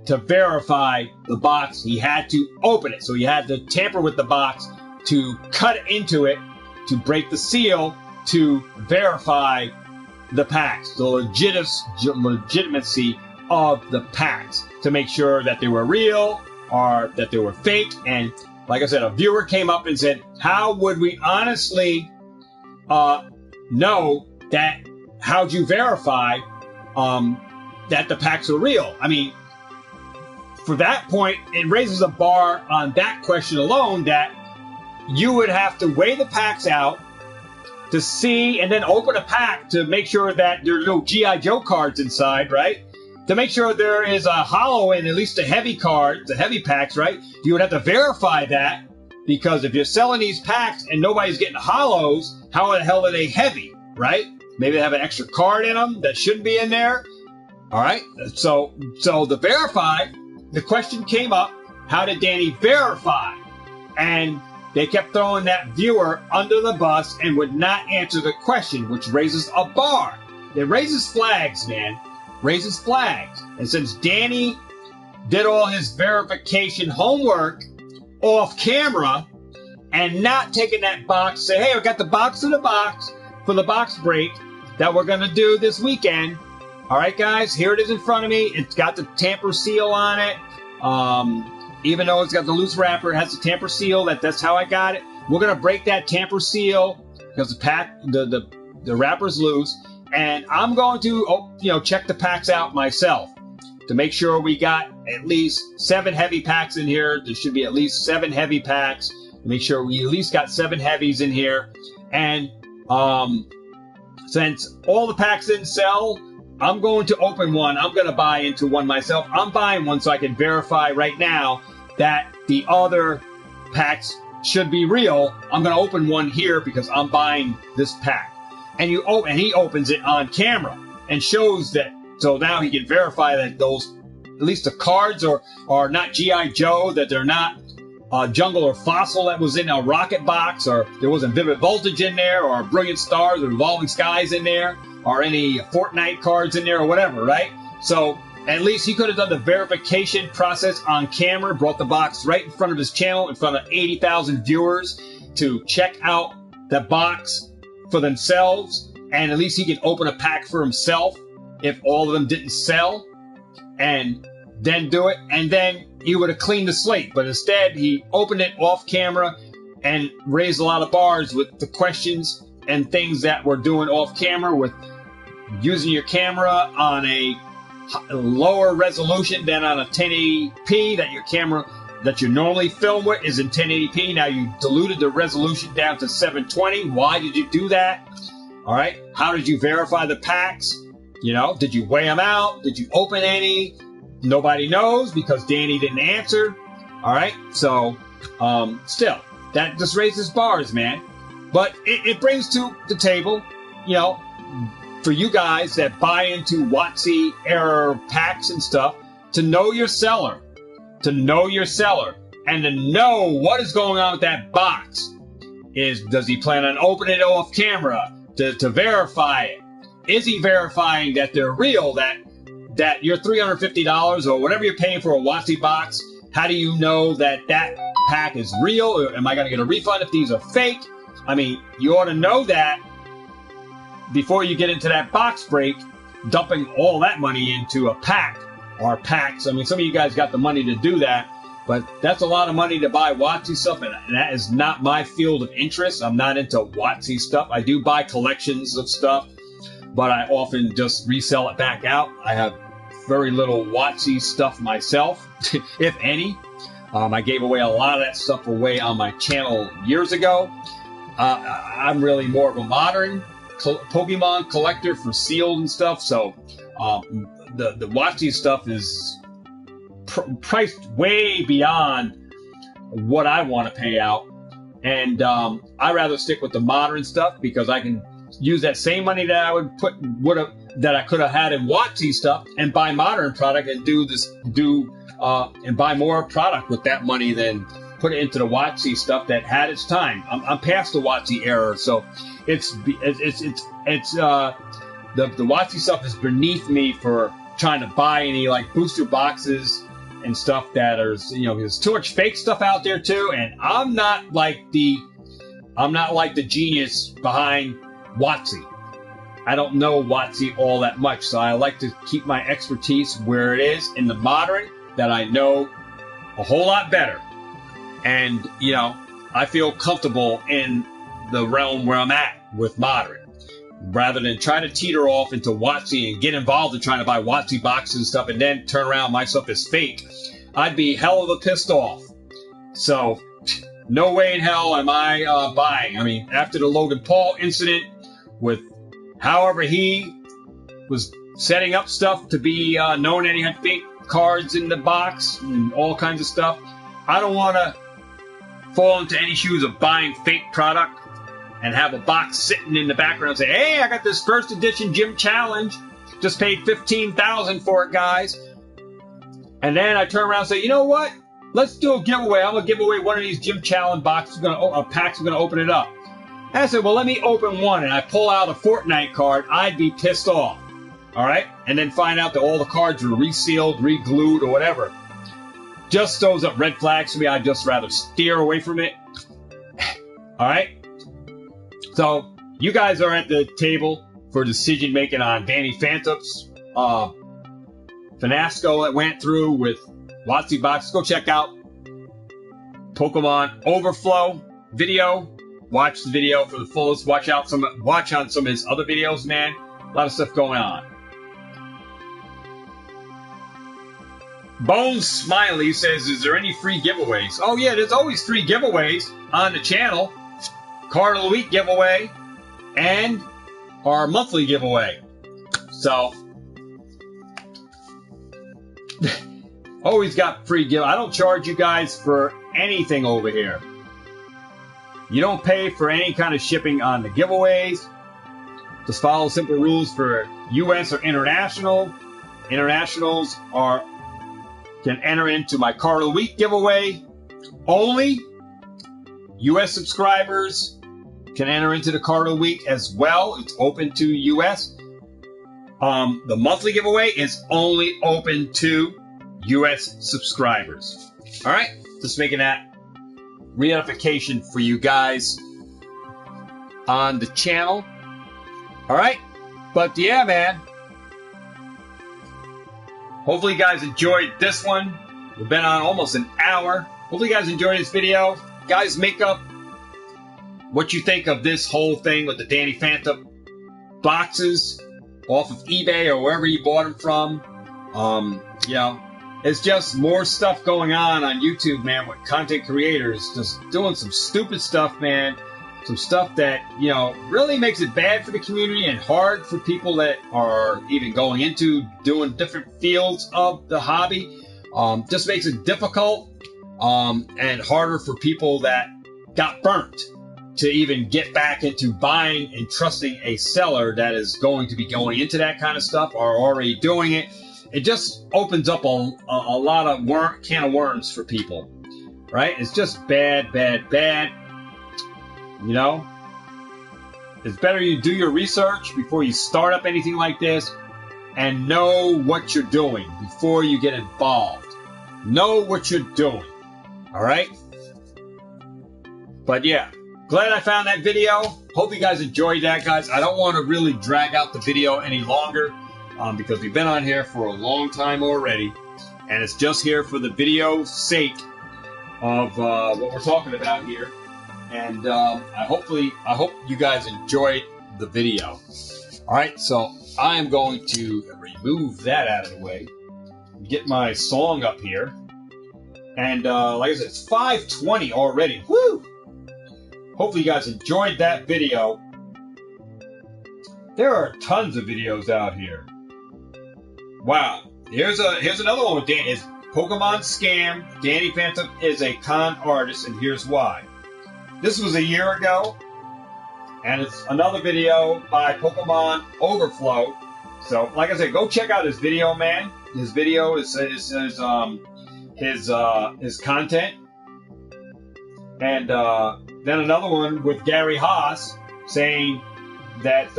to verify the box, he had to open it. So he had to tamper with the box to cut into it, to break the seal, to verify the packs, the legitimacy of the packs, to make sure that they were real or that they were fake. And like I said, a viewer came up and said, how would we honestly know that? How'd you verify that the packs are real? I mean, for that point, it raises a bar on that question alone, that you would have to weigh the packs out to see, and then open a pack to make sure that there's no G.I. Joe cards inside, right? To make sure there is a hollow in at least the heavy cards, the heavy packs, right? You would have to verify that, because if you're selling these packs and nobody's getting hollows, how the hell are they heavy, right? Maybe they have an extra card in them that shouldn't be in there. All right. So to verify, the question came up, how did Danny verify? And they kept throwing that viewer under the bus and would not answer the question, which raises a bar. It raises flags, man. Raises flags. And since Danny did all his verification homework off camera and not taking that box, say, hey, I got the box in the box for the box break that we're going to do this weekend. All right, guys, here it is in front of me. It's got the tamper seal on it. Even though it's got the loose wrapper, it has the tamper seal. That's how I got it. We're going to break that tamper seal because the wrapper's loose. And I'm going to, check the packs out myself to make sure we got at least 7 heavy packs in here. There should be at least 7 heavy packs. Make sure we at least got 7 heavies in here. And since all the packs didn't sell, I'm going to open one. I'm going to buy into one myself. I'm buying one so I can verify right now that the other packs should be real. I'm going to open one here because I'm buying this pack. And he opens it on camera and shows that. So now he can verify that those, at least the cards are not G.I. Joe, that they're not Jungle or Fossil that was in a Rocket box, or there wasn't Vivid Voltage in there, or Brilliant Stars or Revolving Skies in there, or any Fortnite cards in there or whatever, right? So at least he could have done the verification process on camera, brought the box right in front of his channel, in front of 80,000 viewers to check out the box for themselves. And at least he can open a pack for himself if all of them didn't sell, and then do it. And then he would have cleaned the slate. But instead, he opened it off camera and raised a lot of bars with the questions and things that we're doing off camera, with using your camera on a lower resolution than on a 1080p that you normally film with is in 1080p. Now you diluted the resolution down to 720. Why did you do that? All right. How did you verify the packs? Did you weigh them out? Did you open any? Nobody knows because Danny didn't answer. All right. So still, that just raises bars, man. But it brings to the table, for you guys that buy into WotC error packs and stuff, to know your seller, and to know what is going on with that box. Does he plan on opening it off camera to verify it? Is he verifying that they're real, that your $350 or whatever you're paying for a WotC box, how do you know that pack is real, or am I going to get a refund if these are fake? I mean, you ought to know that before you get into that box break, dumping all that money into a pack or packs. I mean, some of you guys got the money to do that, but that's a lot of money to buy WotC stuff, and that is not my field of interest. I'm not into WotC stuff. I do buy collections of stuff, but I often just resell it back out. I have very little WotC stuff myself, if any. I gave away a lot of that stuff away on my channel years ago. I'm really more of a modern Pokemon collector for sealed and stuff, so the WotC stuff is priced way beyond what I want to pay out, and I rather stick with the modern stuff because I can use that same money that I that I could have had in WotC stuff and buy modern product and and buy more product with that money than put it into the WotC stuff that had its time. I'm past the WotC era, so the WotC stuff is beneath me for trying to buy any like booster boxes and stuff that are, there's too much fake stuff out there too, and I'm not like the genius behind WotC. I don't know WotC all that much, so I like to keep my expertise where it is in the modern that I know a whole lot better. And, I feel comfortable in the realm where I'm at with modern. Rather than try to teeter off into WotC and get involved in trying to buy WotC boxes and stuff and then turn around my stuff is fake, I'd be hell of a pissed off. So, no way in hell am I buying. I mean, after the Logan Paul incident with however he was setting up stuff to be known that he had fake cards in the box and all kinds of stuff, I don't want to fall into any shoes of buying fake product and have a box sitting in the background and say, hey, I got this first edition Gym Challenge, just paid $15,000 for it, guys. And then I turn around and say, you know what? Let's do a giveaway. I'm going to give away one of these Gym Challenge boxes, packs. I'm going to open it up. And I said, well, let me open one. And I pull out a Fortnite card. I'd be pissed off. All right? And then find out that all the cards were resealed, re-glued, or whatever. Just throws up red flags to me. I'd just rather steer away from it. All right? So, you guys are at the table for decision making on Danny Phantom's Finasco that went through with WotC boxes. Go check out Pokemon Overflow video. Watch the video for the fullest. Watch on some of his other videos, man. A lot of stuff going on. Bones Smiley says, is there any free giveaways? Oh yeah, there's always free giveaways on the channel. Card of the Week giveaway and our monthly giveaway. So always got free give. I don't charge you guys for anything over here. You don't pay for any kind of shipping on the giveaways. Just follow simple rules for U.S. or international. Internationals can enter into my Card of the Week giveaway only. U.S. subscribers can enter into the Card of the Week as well. It's open to U.S. The monthly giveaway is only open to U.S. subscribers. All right? Just making that re-edification for you guys on the channel. All right? But yeah, man. Hopefully you guys enjoyed this one. We've been on almost an hour. Hopefully you guys enjoyed this video. Guys, make up what you think of this whole thing with the Danny Phantom boxes off of eBay or wherever you bought them from. It's just more stuff going on YouTube, man, with content creators just doing some stupid stuff, man. Some stuff that, really makes it bad for the community and hard for people that are even going into doing different fields of the hobby. Just makes it difficult and harder for people that got burnt to even get back into buying and trusting a seller that is going to be going into that kind of stuff or already doing it. It just opens up a lot of can of worms for people, right? It's just bad. It's better you do your research before you start up anything like this and know what you're doing before you get involved. Know what you're doing, all right? But yeah, glad I found that video. Hope you guys enjoyed that, guys. I don't want to really drag out the video any longer because we've been on here for a long time already. And it's just here for the video's sake of what we're talking about here. And I hope you guys enjoyed the video. All right, so I am going to remove that out of the way, get my song up here, and like I said, it's 5:20 already. Woo! Hopefully you guys enjoyed that video. There are tons of videos out here. Wow, here's another one with Dan. Is Pokemon Scam. Danny Phantom is a con artist, and here's why. This was a year ago, and it's another video by Pokemon Overflow. So, like I said, go check out his video, man. His video is his content, and then another one with Gary Haas saying that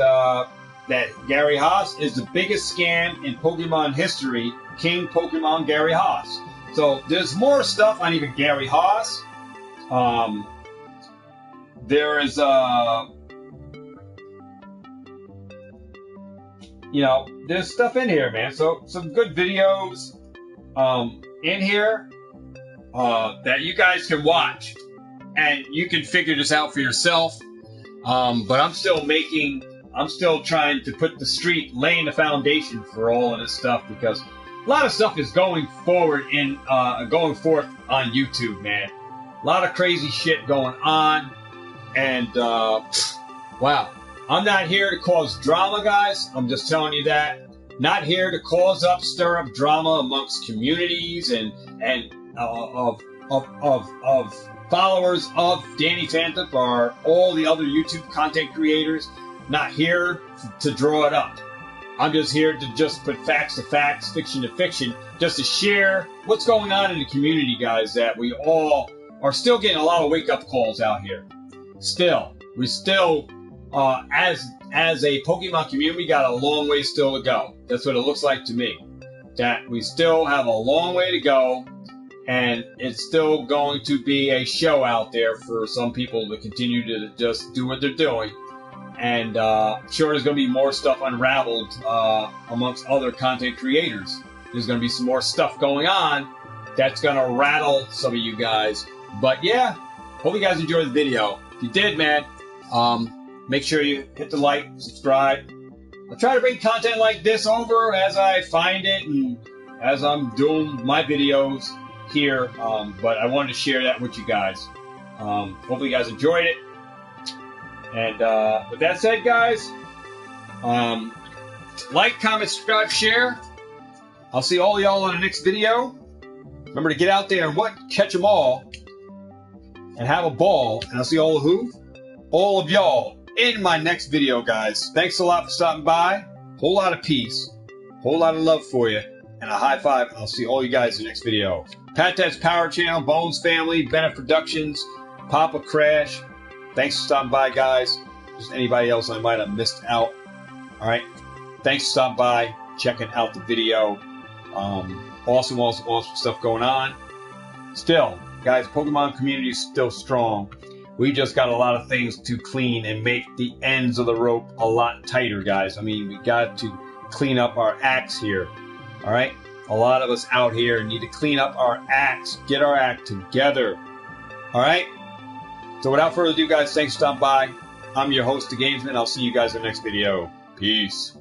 that Gary Haas is the biggest scam in Pokemon history. King Pokemon Gary Haas. So there's more stuff on even Gary Haas. There is there's stuff in here, man. So some good videos in here that you guys can watch, and you can figure this out for yourself. But I'm still trying to put laying the foundation for all of this stuff, because a lot of stuff is going forth on YouTube, man. A lot of crazy shit going on, and wow. I'm not here to cause drama, guys. I'm just telling you that. Not here to stir up drama amongst communities and of followers of Danny Phantom or all the other YouTube content creators. Not here to draw it up. I'm just here to just put facts to facts, fiction to fiction, just to share what's going on in the community, guys, that we all are still getting a lot of wake-up calls out here. We still, as a Pokemon community, we got a long way still to go. That's what it looks like to me. That we still have a long way to go, and it's still going to be a show out there for some people to continue to just do what they're doing. And I'm sure there's going to be more stuff unraveled amongst other content creators. There's going to be some more stuff going on that's going to rattle some of you guys. But yeah, hope you guys enjoyed the video. If you did, man, make sure you hit the like, subscribe. I try to bring content like this over as I find it and as I'm doing my videos here. But I wanted to share that with you guys. Hopefully you guys enjoyed it. And with that said, guys, like, comment, subscribe, share. I'll see all y'all in the next video. Remember to get out there and catch them all and have a ball. And I'll see all of y'all in my next video, guys. Thanks a lot for stopping by. Whole lot of peace, whole lot of love for you, and a high five. And I'll see all you guys in the next video. Pat Power Channel, Bones Family, Bennett Productions, Papa Crash. Thanks for stopping by, guys. Just anybody else I might have missed out. All right. Thanks for stopping by, checking out the video. Awesome stuff going on. Still, guys, Pokemon community is still strong. We just got a lot of things to clean and make the ends of the rope a lot tighter, guys. I mean, we got to clean up our acts here. All right. A lot of us out here need to clean up our acts, get our act together. All right. So without further ado, guys, thanks for stopping by. I'm your host, Thegamesmen. I'll see you guys in the next video. Peace.